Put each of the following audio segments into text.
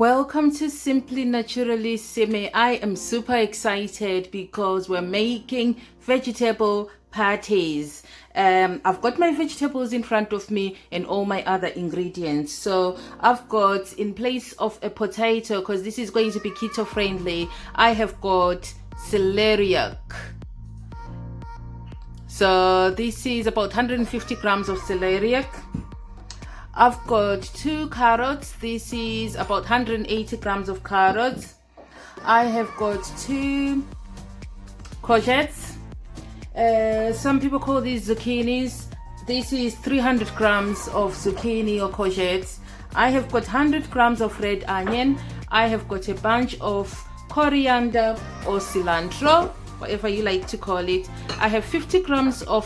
Welcome to Simply Naturally Simi. I am super excited because we're making vegetable patties. I've got my vegetables in front of me and all my other ingredients. So I've got, in place of a potato, because this is going to be keto friendly, I have got celeriac. So this is about 150 grams of celeriac. I've got 2 carrots. This is about 180 grams of carrots. I have got 2 courgettes. Some people call these zucchinis. This is 300 grams of zucchini or courgettes. I have got 100 grams of red onion. I have got a bunch of coriander or cilantro, whatever you like to call it. I have 50 grams of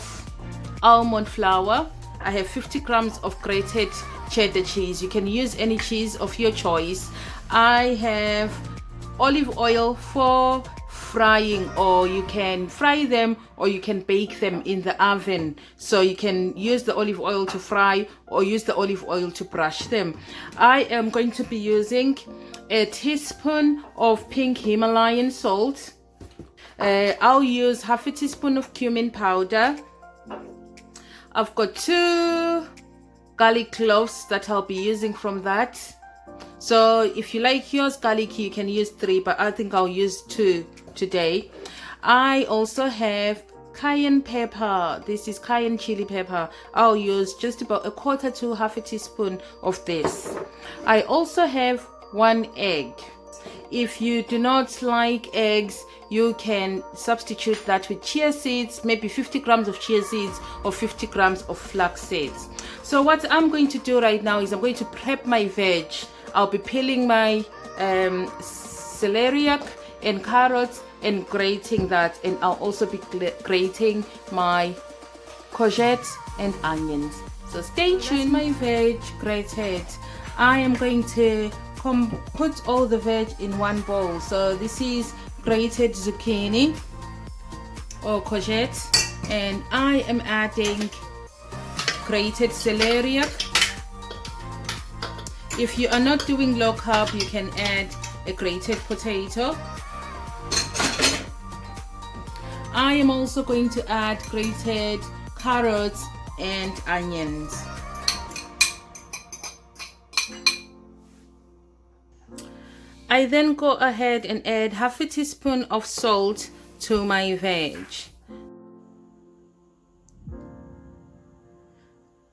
almond flour. I have 50 grams of grated cheddar cheese. You can use any cheese of your choice. I have olive oil for frying, or you can fry them or you can bake them in the oven. So you can use the olive oil to fry or use the olive oil to brush them. I am going to be using a teaspoon of pink Himalayan salt. I'll use half a teaspoon of cumin powder. I've got 2 garlic cloves that I'll be using from that. So if you like yours garlic, you can use 3, but I think I'll use 2 today. I also have cayenne pepper. This is cayenne chili pepper. I'll use just about a quarter to half a teaspoon of this. I also have 1 egg. If you do not like eggs, you can substitute that with chia seeds, maybe 50 grams of chia seeds or 50 grams of flax seeds. So what I'm going to do right now is I'm going to prep my veg. I'll be peeling my celeriac and carrots and grating that, and I'll also be grating my courgette and onions. So stay tuned. My veg grated. I am going to put all the veg in one bowl. So this is grated zucchini or courgette, and I am adding grated celeriac. If you are not doing low carb, you can add a grated potato. I am also going to add grated carrots and onions. I then go ahead and add half a teaspoon of salt to my veg.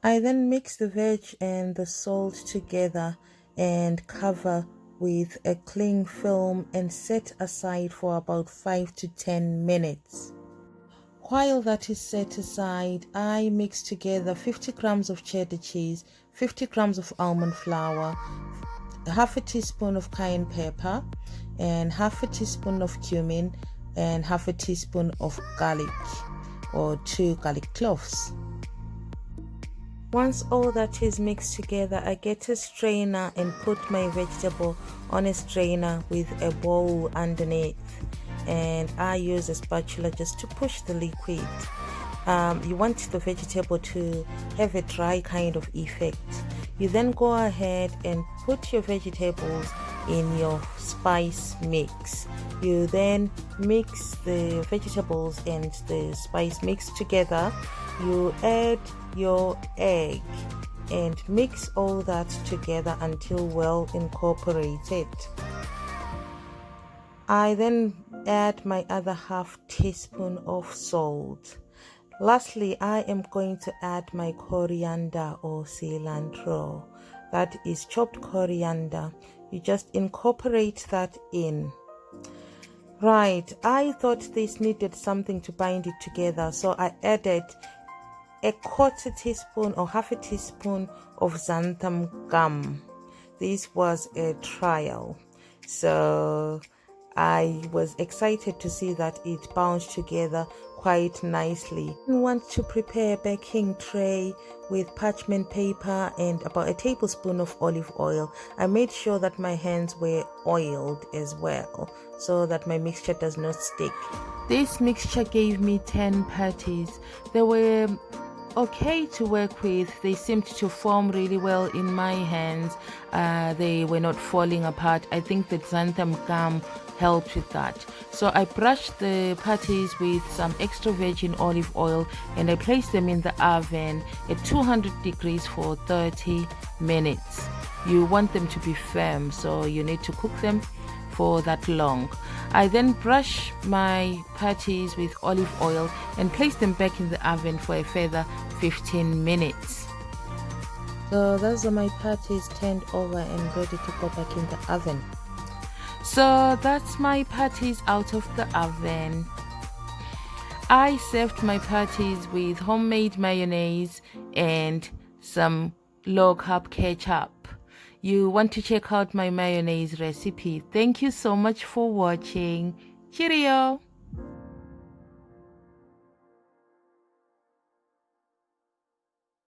I then mix the veg and the salt together and cover with a cling film and set aside for about 5 to 10 minutes. While that is set aside, I mix together 50 grams of cheddar cheese, 50 grams of almond flour, half a teaspoon of cayenne pepper, and half a teaspoon of cumin, and half a teaspoon of garlic or 2 garlic cloves. Once all that is mixed together, I get a strainer and put my vegetable on a strainer with a bowl underneath, and I use a spatula just to push the liquid. You want the vegetable to have a dry kind of effect. You then go ahead and put your vegetables in your spice mix. You then mix the vegetables and the spice mix together. You add your egg and mix all that together until well incorporated. I then add my other half teaspoon of salt. Lastly, I am going to add my coriander or cilantro. That is chopped coriander. You just incorporate that in. Right, I thought this needed something to bind it together, so I added a quarter teaspoon or half a teaspoon of xanthan gum. This was a trial, so I was excited to see that it bound together quite nicely. I want to prepare a baking tray with parchment paper and about a tablespoon of olive oil. I made sure that my hands were oiled as well so that my mixture does not stick. This mixture gave me 10 patties. There were okay to work with. They seemed to form really well in my hands. They were not falling apart. I think the xanthan gum helped with that. So I brushed the patties with some extra virgin olive oil and I placed them in the oven at 200 degrees for 30 minutes. You want them to be firm, so you need to cook them for that long. I then brush my patties with olive oil and place them back in the oven for a further 15 minutes. So those are my patties turned over and ready to go back in the oven. So that's my patties out of the oven. I served my patties with homemade mayonnaise and some low-carb ketchup. You want to check out my mayonnaise recipe. Thank you so much for watching. Cheerio!